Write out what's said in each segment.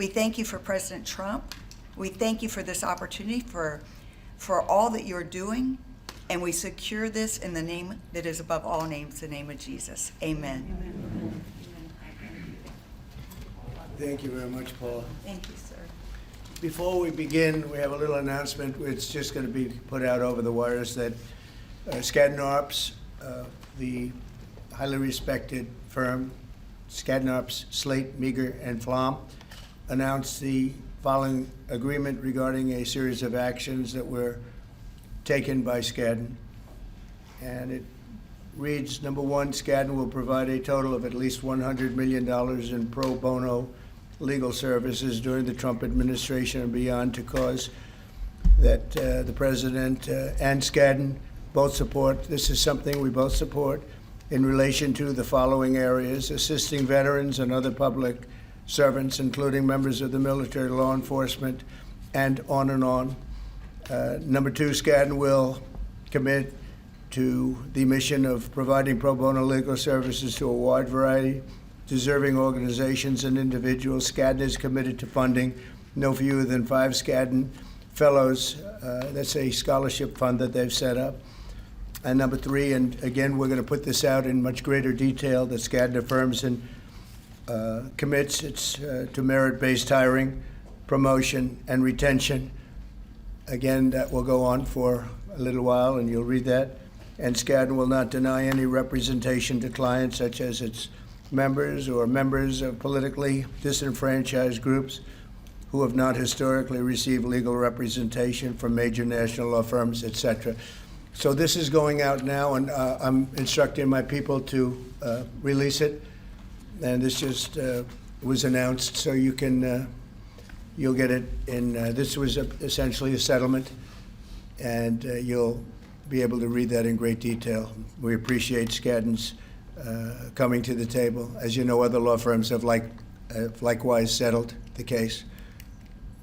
We thank you for President Trump. We thank you for this opportunity, for all that you're doing, and we secure this in the name that is above all names, the name of Jesus. Amen. Amen. Thank you very much, Paula. Thank you, sir. Before we begin, we have a little announcement. It's just going to be put out over the wires that Skadden Arps, the highly respected firm, Skadden Arps, Slate, Meagher, and Flom, announced the following agreement regarding a series of actions that were taken by Skadden. And it reads, number one, Skadden will provide a total of at least $100 million in pro bono legal services during the Trump administration and beyond to cause that the president and Skadden both support. This is something we both support in relation to the following areas: assisting veterans and other public servants, including members of the military, law enforcement, and on and on. Number two, Skadden will commit to the mission of providing pro bono legal services to a wide variety deserving organizations and individuals. Skadden is committed to funding no fewer than 5 Skadden Fellows. That's a scholarship fund that they've set up. And number 3, and again, we're going to put this out in much greater detail, that Skadden affirms and commits to merit-based hiring, promotion, and retention. Again, that will go on for a little while, and you'll read that. And Skadden will not deny any representation to clients, such as its members or members of politically disenfranchised groups who have not historically received legal representation from major national law firms, etc. So this is going out now, and I'm instructing my people to release it. And this just was announced, so you can you'll get it in. This was essentially a settlement, and you'll be able to read that in great detail. We appreciate Skadden's coming to the table. As you know, other law firms have likewise settled the case,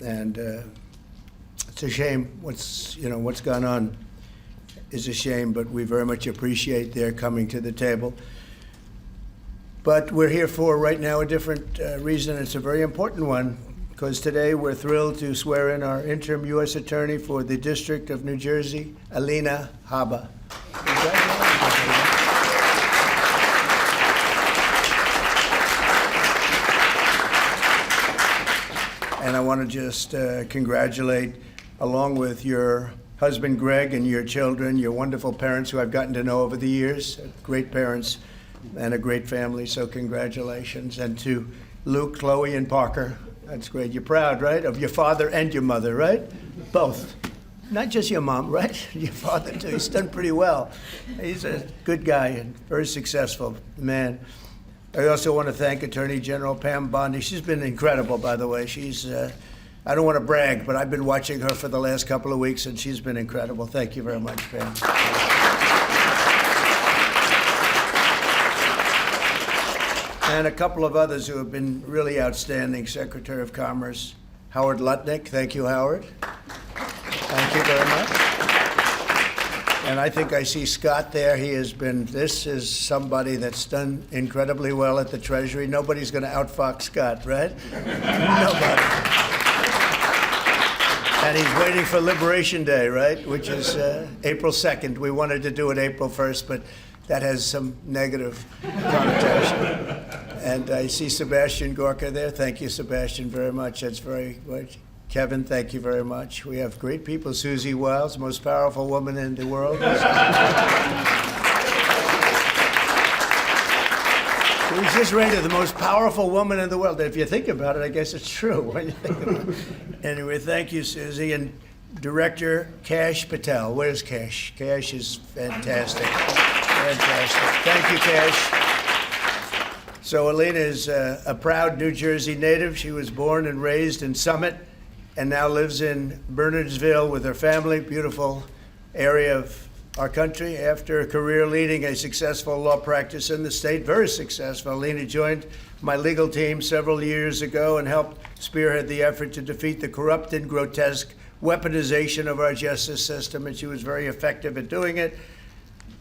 and it's a shame. What's gone on is a shame, but we very much appreciate their coming to the table. But we're here for right now a different reason. It's a very important one, because today we're thrilled to swear in our interim U.S. Attorney for the District of New Jersey, Alina Habba. And I want to just congratulate, along with your husband Greg and your children, your wonderful parents who I've gotten to know over the years, great parents and a great family, so congratulations. And to Luke, Chloe, and Parker, that's great. You're proud, right, of your father and your mother, right? Both. Not just your mom, right? Your father, too. He's done pretty well. He's a good guy and very successful man. I also want to thank Attorney General Pam Bondi. She's been incredible, by the way. She's, I don't want to brag, but I've been watching her for the last couple of weeks, and she's been incredible. Thank you very much, Pam. And a couple of others who have been really outstanding. Secretary of Commerce, Howard Lutnick. Thank you, Howard. Thank you very much. And I think I see Scott there. This is somebody that's done incredibly well at the Treasury. Nobody's going to outfox Scott, right? Nobody. And he's waiting for Liberation Day, right? Which is April 2nd. We wanted to do it April 1st, but that has some negative connotation. And I see Sebastian Gorka there. Thank you, Sebastian, very much. That's very much. Kevin, thank you very much. We have great people. Susie Wiles, most powerful woman in the world. We just rated the most powerful woman in the world. If you think about it, I guess it's true when you think about it. Anyway, thank you, Susie. And Director Kash Patel. Where's Kash? Kash is fantastic. Fantastic. Thank you, Kash. So Alina is a proud New Jersey native. She was born and raised in Summit and now lives in Bernardsville with her family, beautiful area of our country. After a career leading a successful law practice in the state, very successful, Alina joined my legal team several years ago and helped spearhead the effort to defeat the corrupt and grotesque weaponization of our justice system, and she was very effective at doing it.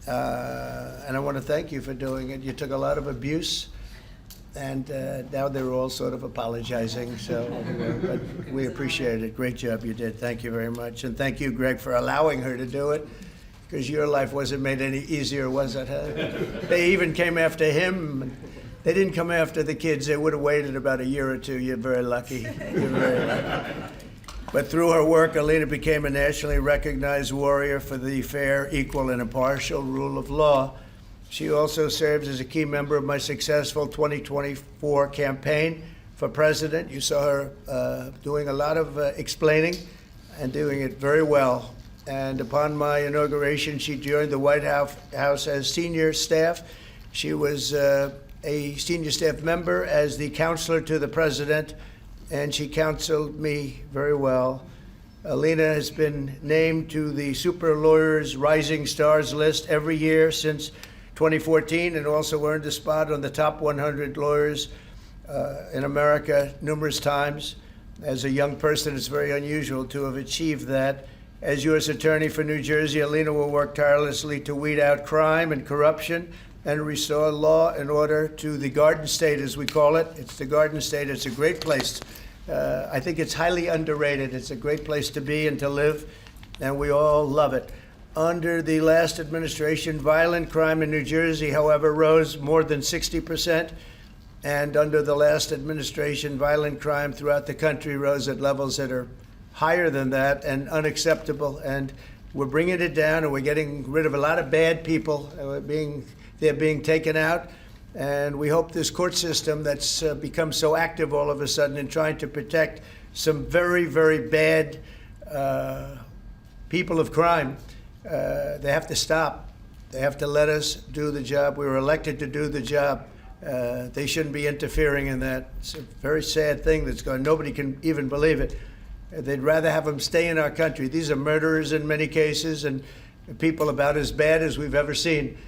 And I want to thank you for doing it. You took a lot of abuse And now they're all sort of apologizing, so but we appreciate it. Great job you did. Thank you very much. And thank you, Greg, for allowing her to do it, because your life wasn't made any easier, was it? Huh? They even came after him. They didn't come after the kids. They would have waited about a year or two. You're very lucky. You're very lucky. But through her work, Alina became a nationally recognized warrior for the fair, equal, and impartial rule of law. She also serves as a key member of my successful 2024 campaign for president. You saw her doing a lot of explaining and doing it very well. And upon my inauguration, she joined the White House as senior staff. She was a senior staff member as the counselor to the president, and she counseled me very well. Alina has been named to the Super Lawyers Rising Stars list every year since 2014, and also earned a spot on the top 100 lawyers in America numerous times. As a young person, it's very unusual to have achieved that. As U.S. Attorney for New Jersey, Alina will work tirelessly to weed out crime and corruption and restore law and order to the Garden State, as we call it. It's the Garden State. It's a great place. I think it's highly underrated. It's a great place to be and to live, and we all love it. Under the last administration, violent crime in New Jersey, however, rose more than 60%. And under the last administration, violent crime throughout the country rose at levels that are higher than that and unacceptable. And we're bringing it down, and we're getting rid of a lot of bad people. They're being taken out. And we hope this court system that's become so active all of a sudden in trying to protect some very, very bad people of crime, they have to stop. They have to let us do the job. We were elected to do the job. They shouldn't be interfering in that. It's a very sad thing that's going on. Nobody can even believe it. They'd rather have them stay in our country. These are murderers in many cases and people about as bad as we've ever seen.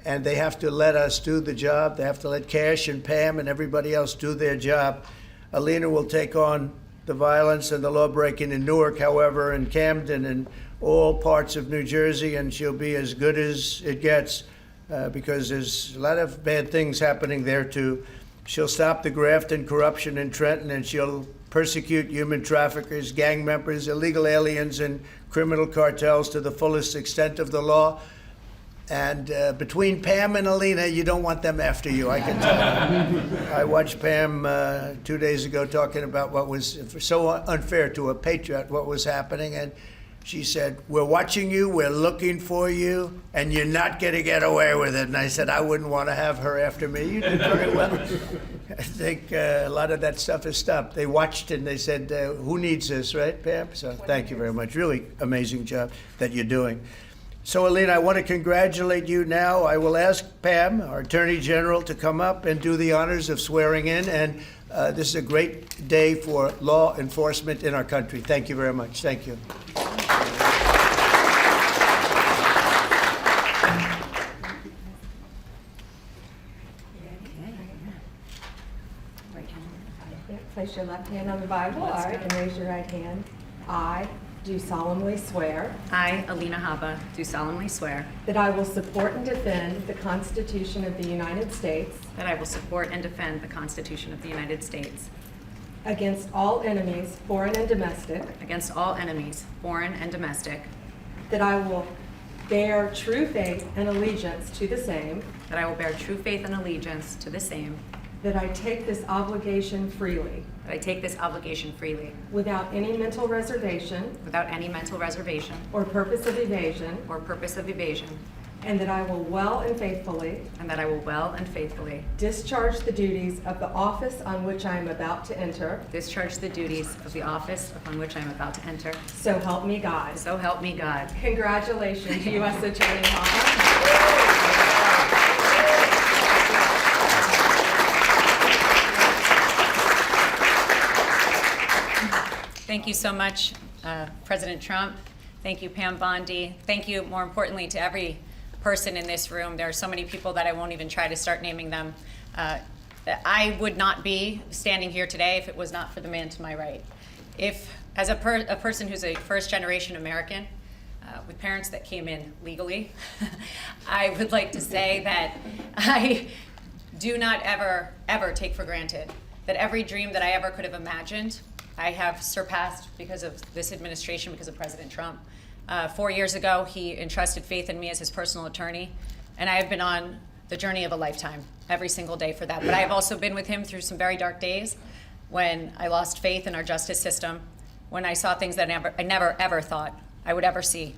And they have to let us do the job. They have to let Cash and Pam and everybody else do their job. Alina will take on the violence and the law-breaking in Newark, however, and Camden and all parts of New Jersey, and she'll be as good as it gets because there's a lot of bad things happening there too. She'll stop the graft and corruption in Trenton, and she'll persecute human traffickers, gang members, illegal aliens, and criminal cartels to the fullest extent of the law. And between Pam and Alina, you don't want them after you, I can tell. I watched Pam 2 days ago talking about what was so unfair to a patriot, what was happening, and she said, "We're watching you, we're looking for you, and you're not going to get away with it." And I said, I wouldn't want to have her after me. You did very well. I think a lot of that stuff has stopped. They watched and they said, who needs this, right, Pam? So thank you very much. Really amazing job that you're doing. So, Alina, I want to congratulate you now. I will ask Pam, our Attorney General, to come up and do the honors of swearing in. And this is a great day for law enforcement in our country. Thank you very much. Thank you. Place your left hand on the Bible, all right, and raise your right hand. I do solemnly swear I, Alina Habba, do solemnly swear that I will support and defend the Constitution of the United States that I will support and defend the Constitution of the United States against all enemies, foreign and domestic, against all enemies, foreign and domestic, that I will bear true faith and allegiance to the same, that I will bear true faith and allegiance to the same, that I take this obligation freely, that I take this obligation freely, without any mental reservation without any mental reservation or purpose of evasion, or purpose of evasion, and that I will well and faithfully and that I will well and faithfully discharge the duties of the office on which I am about to enter. discharge the duties of the office upon which I am about to enter. So help me God. So help me God. Congratulations, U.S. Attorney Habba. Thank you so much, President Trump. Thank you, Pam Bondi. Thank you, more importantly, to every person in this room. There are so many people that I won't even try to start naming them. I would not be standing here today if it was not for the man to my right. If, as a person who's a first-generation American, with parents that came in legally, I would like to say that I do not ever, ever take for granted that every dream that I ever could have imagined, I have surpassed because of this administration, because of President Trump. 4 years ago, he entrusted faith in me as his personal attorney, and I have been on the journey of a lifetime every single day for that. But I have also been with him through some very dark days when I lost faith in our justice system, when I saw things that I never ever thought I would ever see.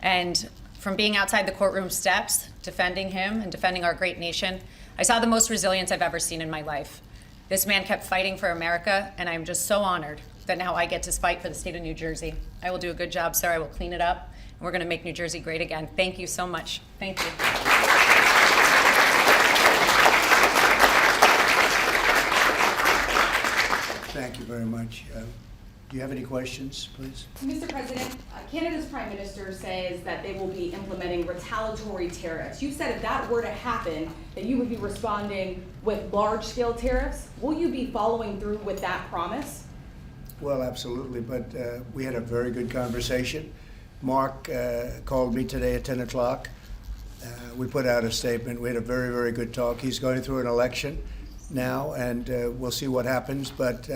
And from being outside the courtroom steps, defending him and defending our great nation, I saw the most resilience I've ever seen in my life. This man kept fighting for America, and I'm just so honored that now I get to fight for the state of New Jersey. I will do a good job, sir. I will clean it up, and we're going to make New Jersey great again. Thank you so much. Thank you. Thank you very much. Do you have any questions, please? Mr. President, Canada's Prime Minister says that they will be implementing retaliatory tariffs. You said if that were to happen, that you would be responding with large-scale tariffs. Will you be following through with that promise? Well, absolutely, but we had a very good conversation. Mark called me today at 10 o'clock. We put out a statement. We had a very, very good talk. He's going through an election now, and we'll see what happens, but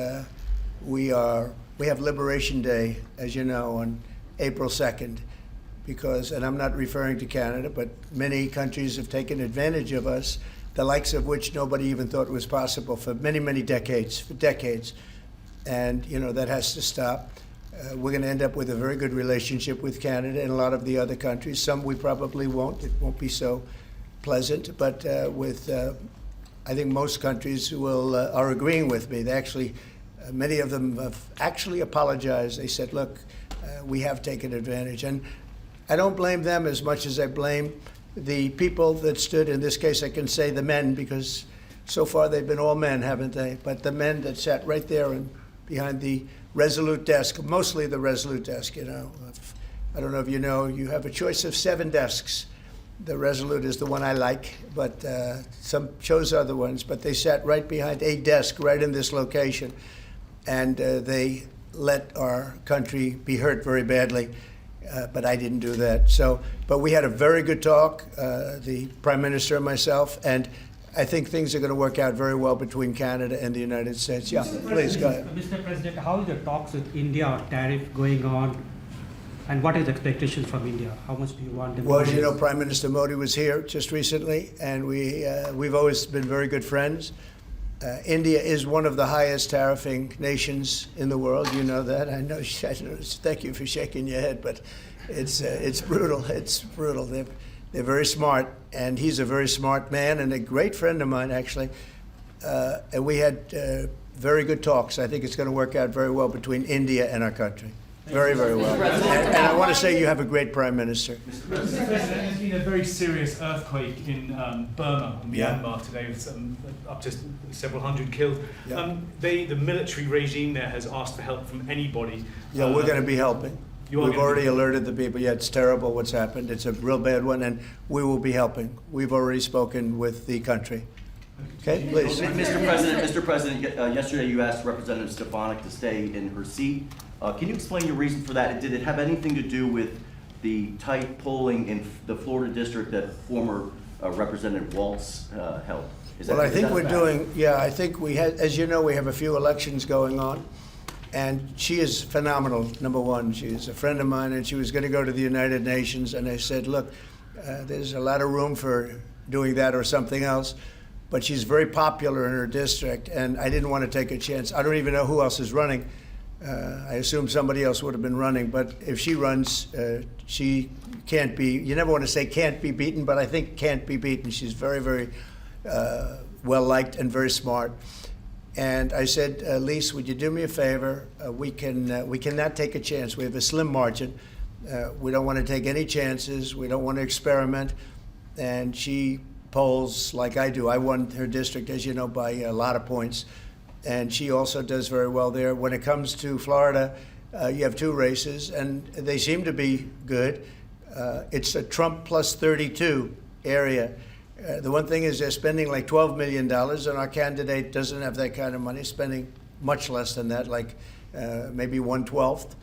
we have Liberation Day, as you know, on April 2nd, because, and I'm not referring to Canada, but many countries have taken advantage of us, the likes of which nobody even thought was possible for many, many decades, And, you know, that has to stop. We're going to end up with a very good relationship with Canada and a lot of the other countries. Some we probably won't. It won't be so pleasant, but I think most countries are agreeing with me. They actually, many of them have actually apologized. They said, look, we have taken advantage. And I don't blame them as much as I blame the people that stood, in this case I can say the men, because so far they've been all men, haven't they? But the men that sat right there and behind the Resolute desk, mostly the Resolute desk, you know. I don't know if you know, you have a choice of 7 desks. The Resolute is the one I like, but some chose other ones, but they sat right behind a desk right in this location. And they let our country be hurt very badly, but I didn't do that. So, but we had a very good talk, the Prime Minister and myself, and I think things are going to work out very well between Canada and the United States. Yeah, please, go ahead. Mr. President, how is the talks with India on tariff going on, and what is the expectation from India? How much do you want them? Well, as you know, Prime Minister Modi was here just recently, and we've always been very good friends. India is one of the highest tariffing nations in the world. You know that. I know. Thank you for shaking your head, but it's brutal. It's brutal. They're very smart, and he's a very smart man and a great friend of mine, actually. And we had very good talks. I think it's going to work out very well between India and our country. Very, very well. And I want to say you have a great Prime Minister. Mr. President, there's been a very serious earthquake in Burma, Myanmar today, with up to several hundred killed. Yeah. The military regime there has asked for help from anybody. Yeah, we're going to be helping. We've already alerted the people. Yeah, it's terrible what's happened. It's a real bad one, and we will be helping. We've already spoken with the country. Okay, please. Mr. President, yesterday you asked Representative Stefanik to stay in her seat. Can you explain your reason for that? Did it have anything to do with the tight polling in the Florida district that former Representative Waltz held? Well, I think we're doing, yeah, I think we had, as you know, we have a few elections going on. And she is phenomenal, number one. She's a friend of mine, and she was going to go to the United Nations. And I said, look, there's a lot of room for doing that or something else. But she's very popular in her district, and I didn't want to take a chance. I don't even know who else is running. I assume somebody else would have been running. But if she runs, she can't be, you never want to say can't be beaten, but I think can't be beaten. She's very, very well-liked and very smart. And I said, Lise, would you do me a favor? We cannot take a chance. We have a slim margin. We don't want to take any chances. We don't want to experiment. And she polls like I do. I won her district, as you know, by a lot of points. And she also does very well there. When it comes to Florida, you have 2 races, and they seem to be good. It's a Trump plus 32 area. The one thing is they're spending like $12 million, and our candidate doesn't have that kind of money, spending much less than that, like maybe 1/12,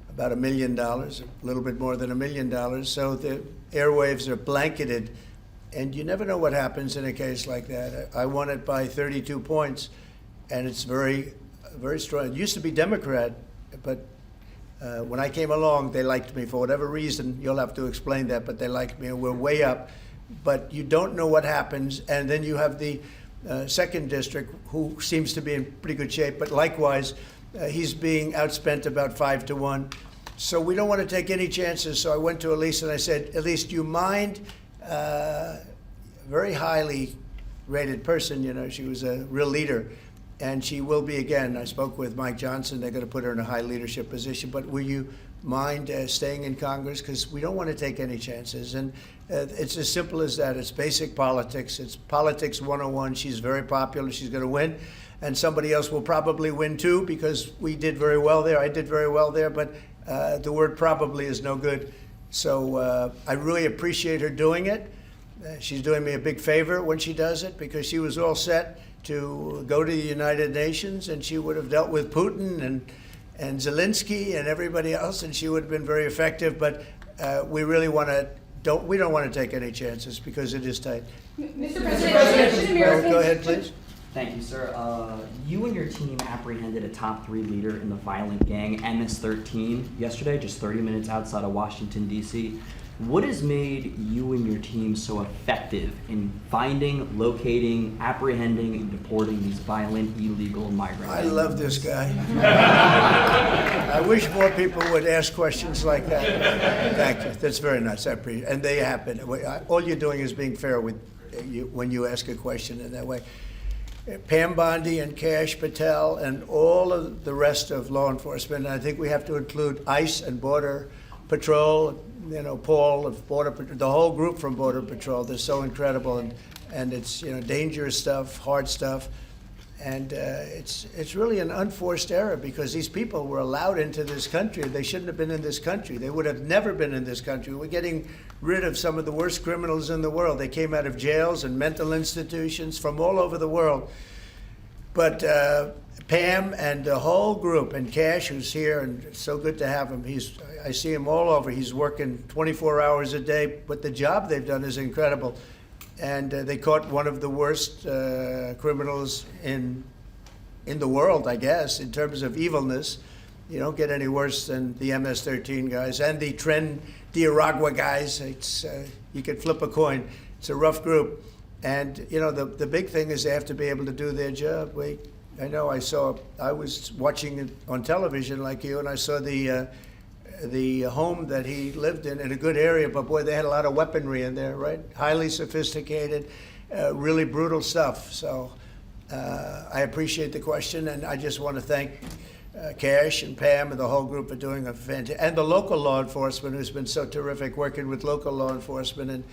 about $1 million, a little bit more than $1 million. So the airwaves are blanketed And you never know what happens in a case like that. I won it by 32 points, and it's very, very strong. It used to be Democrat, but when I came along, they liked me for whatever reason. You'll have to explain that, but they liked me, and we're way up. But you don't know what happens, and then you have the second district, who seems to be in pretty good shape, but likewise, he's being outspent about 5-1. So we don't want to take any chances. So I went to Elise and I said, Elise, do you mind? Very highly rated person, you know, she was a real leader, and she will be again. I spoke with Mike Johnson, they're going to put her in a high leadership position, but will you mind staying in Congress? Because we don't want to take any chances, and it's as simple as that. It's basic politics. It's politics 101. She's very popular. She's going to win, and somebody else will probably win too, because we did very well there. I did very well there, but the word probably is no good. So I really appreciate her doing it. She's doing me a big favor when she does it, because she was all set to go to the United Nations, and she would have dealt with Putin and Zelensky and everybody else, and she would have been very effective. But we really don't want to take any chances, because it is tight. Mr. President, Go ahead, please. Thank you, sir. You and your team apprehended a top 3 leader in the violent gang MS-13 yesterday, just 30 minutes outside of Washington, D.C. What has made you and your team so effective in finding, locating, apprehending, and deporting these violent, illegal migrants? I love this guy. I wish more people would ask questions like that. Thank you. That's very nice. I appreciate it. And they happen. All you're doing is being fair with you when you ask a question in that way. Pam Bondi and Kash Patel and all of the rest of law enforcement, and I think we have to include ICE and Border Patrol, you know, Paul of Border Patrol, the whole group from Border Patrol. They're so incredible, and it's, you know, dangerous stuff, hard stuff, and it's really an unforced error, because these people were allowed into this country. They shouldn't have been in this country. They would have never been in this country. We're getting rid of some of the worst criminals in the world. They came out of jails and mental institutions from all over the world. But Pam and the whole group, and Kash, who's here, and it's so good to have him. I see him all over. He's working 24 hours a day, but the job they've done is incredible. And they caught one of the worst criminals in the world, I guess, in terms of evilness. You don't get any worse than the MS-13 guys and the Tren de Aragua guys. It's you could flip a coin. It's a rough group. And, you know, the big thing is they have to be able to do their job. I know I was watching it on television like you, and I saw the home that he lived in a good area, but boy, they had a lot of weaponry in there, right? Highly sophisticated, really brutal stuff. So I appreciate the question, and I just want to thank Kash and Pam and the whole group for doing a fantastic, and the local law enforcement, who's been so terrific working with local law enforcement and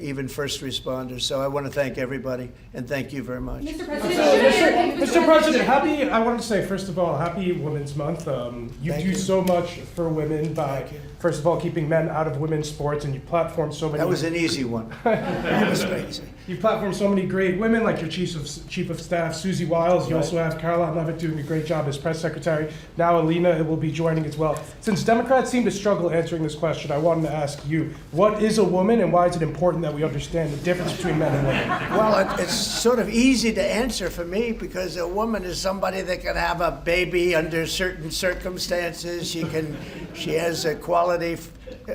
even first responders. So I want to thank everybody, and thank you very much. Mr. President, Mr. President, I wanted to say, first of all, happy Women's Month. You Thank do you. so much for women by, Thank you. first of all, keeping men out of women's sports, and you platform so many. That was an easy one. That was crazy. You platform so many great women, like your Chief of Staff, Susie Wiles. You Right. also have Caroline Levitt doing a great job as press secretary. Now Alina will be joining as well. Since Democrats seem to struggle answering this question, I wanted to ask you, what is a woman, and why is it important that we understand the difference between men and women? Well, it's sort of easy to answer for me, because a woman is somebody that can have a baby under certain circumstances. She has a quality.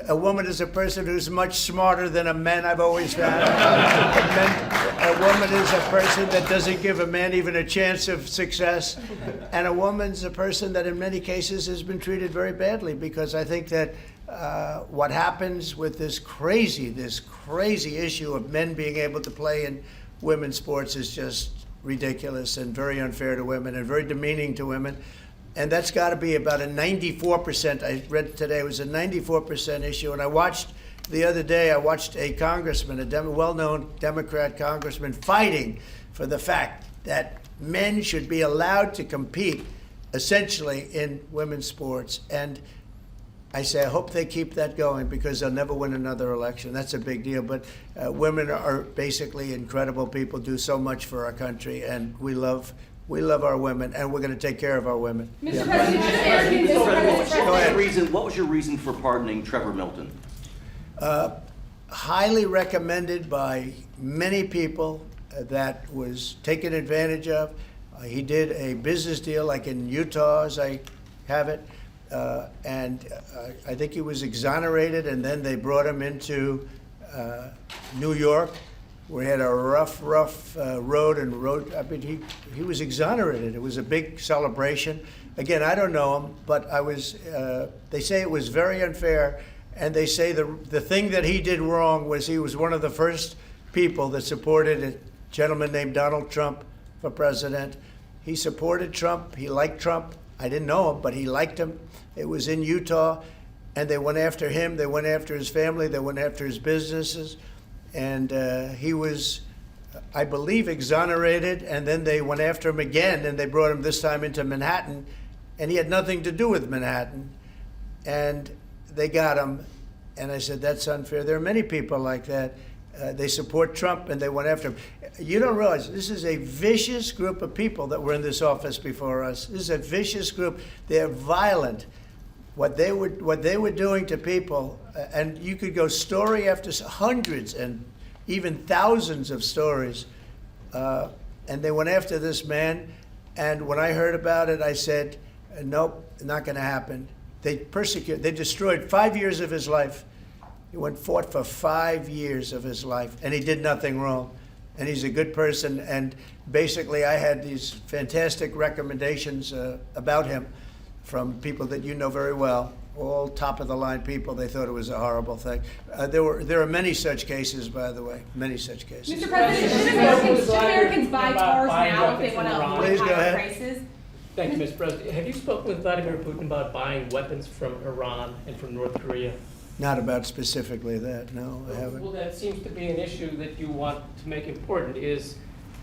A woman is a person who's much smarter than a man, I've always found. A woman is a person that doesn't give a man even a chance of success. And a woman's a person that in many cases has been treated very badly, because I think that what happens with this crazy issue of men being able to play in women's sports is just ridiculous and very unfair to women and very demeaning to women. And that's got to be about a 94%. I read today it was a 94% issue. And I watched the other day, I watched a congressman, a well-known Democrat congressman, fighting for the fact that men should be allowed to compete essentially in women's sports. And I say, I hope they keep that going, because they'll never win another election. That's a big deal. But women are basically incredible people, do so much for our country, and we love our women, and we're going to take care of our women. Mr. President, just asking, Mr. President. Go ahead. What was your reason for pardoning Trevor Milton? highly recommended by many people, that was taken advantage of. He did a business deal like in Utah, as I have it, and I think he was exonerated, and then they brought him into New York. We had a rough road, I mean, he was exonerated. It was a big celebration. Again, I don't know him, but they say it was very unfair, and they say the thing that he did wrong was he was one of the first people that supported a gentleman named Donald Trump for president. He supported Trump. He liked Trump. I didn't know him, but he liked him. It was in Utah, and they went after him. They went after his family. They went after his businesses. And he was, I believe, exonerated, and then they went after him again, and they brought him this time into Manhattan, and he had nothing to do with Manhattan. And they got him, and I said, that's unfair. There are many people like that. They support Trump, and they went after him. You don't realize this is a vicious group of people that were in this office before us. This is a vicious group. They're violent. What they were doing to people, and you could go story after hundreds and even thousands of stories, and they went after this man. And when I heard about it, I said, nope, not going to happen. They destroyed 5 years of his life. He fought for 5 years of his life, and he did nothing wrong. And he's a good person. And basically, I had these fantastic recommendations about him from people that you know very well, all top-of-the-line people. They thought it was a horrible thing. There are many such cases, by the way, many such cases. Mr. President, should Americans buy cars now if they want to avoid higher prices? Thank you, Mr. President. Have you spoken with Vladimir Putin about buying weapons from Iran and from North Korea? Not about specifically that, no, I haven't. Well, that seems to be an issue that you want to make important is...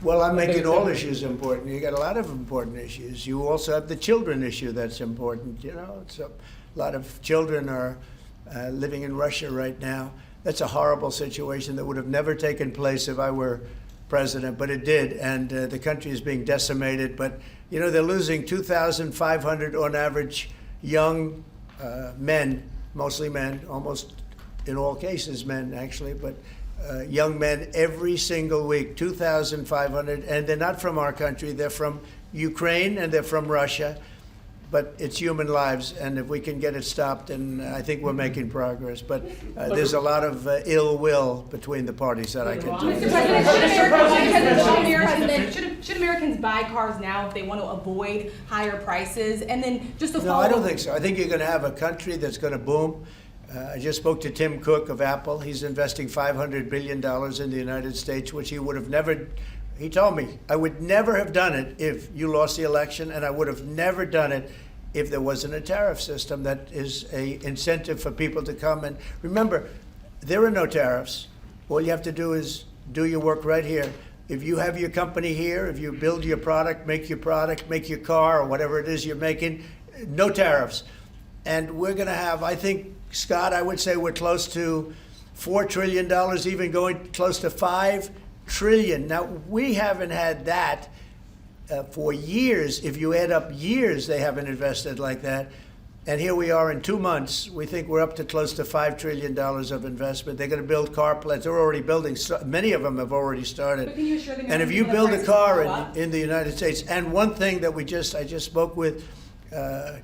Well, I'm making all issues important. You got a lot of important issues. You also have the children issue that's important, you know. A lot of children are living in Russia right now. That's a horrible situation that would have never taken place if I were president, but it did, and the country is being decimated. But, you know, they're losing 2,500 on average young men, mostly men, almost in all cases men, actually, but young men every single week, 2,500, and they're not from our country. They're from Ukraine and they're from Russia, but it's human lives, and if we can get it stopped, and I think we're making progress. But there's a lot of ill will between the parties that I can tell you. Mr. President, should Americans buy cars now if they want to avoid higher prices? And then just to follow No, I don't think so. I think you're going to have a country that's going to boom. I just spoke to Tim Cook of Apple. He's investing $500 billion in the United States, which he would have never, he told me, I would never have done it if you lost the election, and I would have never done it if there wasn't a tariff system that is an incentive for people to come. And remember, there are no tariffs. All you have to do is do your work right here. If you have your company here, if you build your product, make your car, or whatever it is you're making, no tariffs. And we're going to have, I think, Scott, I would say we're close to $4 trillion, even going close to $5 trillion. Now, we haven't had that for years. If you add up years, they haven't invested like that. And here we are in 2 months. We think we're up to close to $5 trillion of investment. They're going to build car plants. They're already building. Many of them have already started. But can you assure them and if you build a car in the United States, and one thing that I just spoke with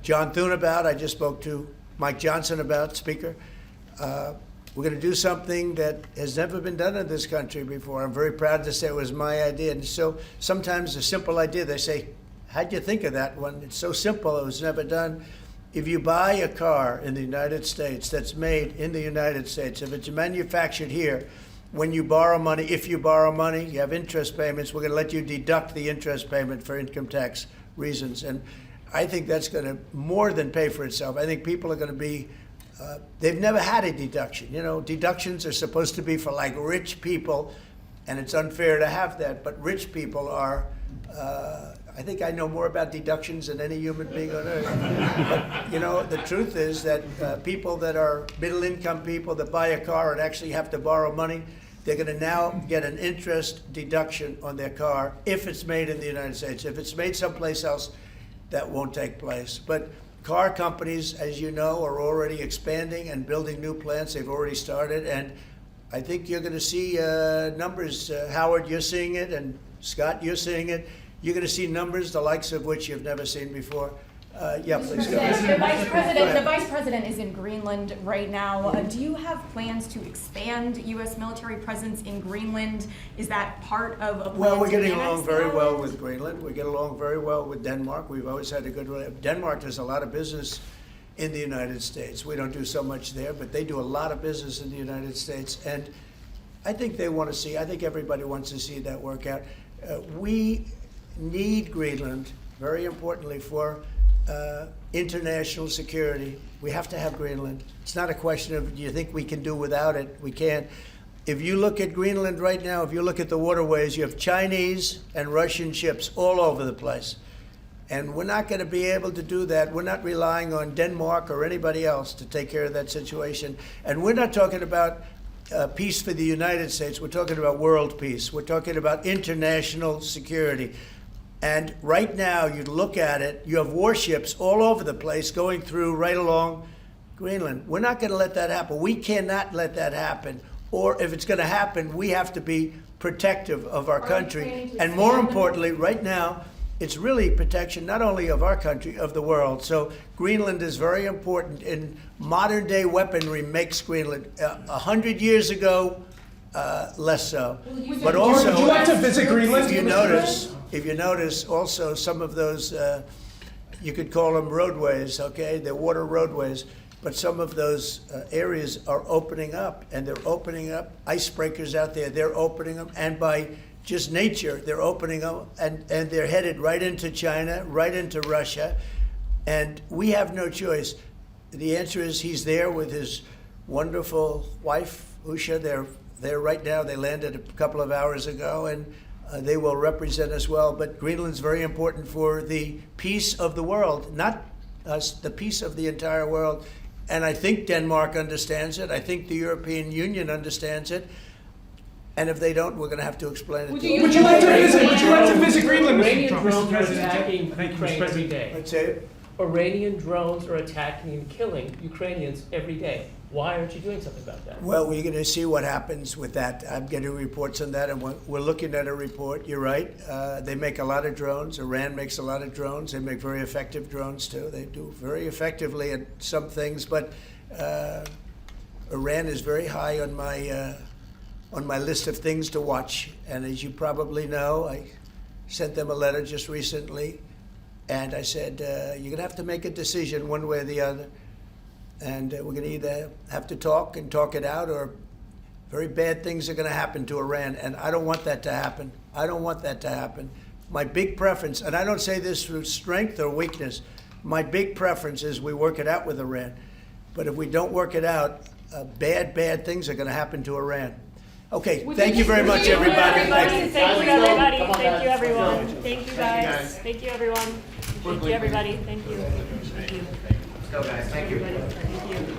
John Thune about, I just spoke to Mike Johnson about, Speaker, we're going to do something that has never been done in this country before. I'm very proud to say it was my idea. And so sometimes a simple idea, they say, how'd you think of that one? It's so simple, it was never done. If you buy a car in the United States that's made in the United States, if it's manufactured here, when you borrow money, if you borrow money, you have interest payments, we're going to let you deduct the interest payment for income tax reasons. And I think that's going to more than pay for itself. I think people are going to be, they've never had a deduction. You know, deductions are supposed to be for like rich people, and it's unfair to have that. But rich people are, I think I know more about deductions than any human being on earth. But, you know, the truth is that people that are middle income people that buy a car and actually have to borrow money, they're going to now get an interest deduction on their car if it's made in the United States. If it's made someplace else, that won't take place. But car companies, as you know, are already expanding and building new plants. They've already started. And I think you're going to see numbers. Howard, you're seeing it, and Scott, you're seeing it. You're going to see numbers the likes of which you've never seen before. Yeah, please go. The vice president is in Greenland right now. Do you have plans to expand U.S. military presence in Greenland? Is that part of a plan? Well, we're to getting annex along the very well island? with Greenland. We get along very well with Denmark. We've always had a good relationship. Denmark does a lot of business in the United States. We don't do so much there, but they do a lot of business in the United States. And I think they want to see, I think everybody wants to see that work out. We need Greenland, very importantly, for international security. We have to have Greenland. It's not a question of, do you think we can do without it? We can't. If you look at Greenland right now, if you look at the waterways, you have Chinese and Russian ships all over the place. And we're not going to be able to do that. We're not relying on Denmark or anybody else to take care of that situation. And we're not talking about peace for the United States. We're talking about world peace. We're talking about international security. And right now, you look at it, you have warships all over the place going through right along Greenland. We're not going to let that happen. We cannot let that happen. Or if it's going to happen, we have to be protective of our country. And more importantly, right now, it's really protection not only of our country, of the world. So Greenland is very important. In modern day weaponry makes Greenland. 100 years ago, less so. But also, would you like to visit Greenland? If you notice, also some of those, you could call them roadways, okay? They're water roadways, but some of those areas are opening up, and they're opening up icebreakers out there. They're opening them, and by just nature, they're opening up, and they're headed right into China, right into Russia, and we have no choice. The answer is he's there with his wonderful wife, Usha. They're there right now. They landed a couple of hours ago, and they will represent us well. But Greenland's very important for the peace of the world, not us, the peace of the entire world. And I think Denmark understands it. I think the European Union understands it. And if they don't, we're going to have to explain it to them. Would you like to visit Greenland, Mr. Iranian Trump? drones are attacking Ukraine every day. Let's say it. Iranian drones are attacking and killing Ukrainians every day. Why aren't you doing something about that? Well, we're going to see what happens with that. I'm getting reports on that, and we're looking at a report. You're right. They make a lot of drones. Iran makes a lot of drones. They make very effective drones, too. They do very effectively at some things, but Iran is very high on my list of things to watch. And as you probably know, I sent them a letter just recently, and I said, you're going to have to make a decision one way or the other. And we're going to either have to talk and talk it out, or very bad things are going to happen to Iran. And I don't want that to happen. I don't want that to happen. My big preference, and I don't say this through strength or weakness, my big preference is we work it out with Iran. But if we don't work it out, bad things are going to happen to Iran. Okay, thank you very much, everybody. Thank you, everybody. Thank you, everyone. Thank you, guys. Thank you, everyone. Thank you, everybody. Thank you. Thank you. Let's go, guys. Thank you. Thank you.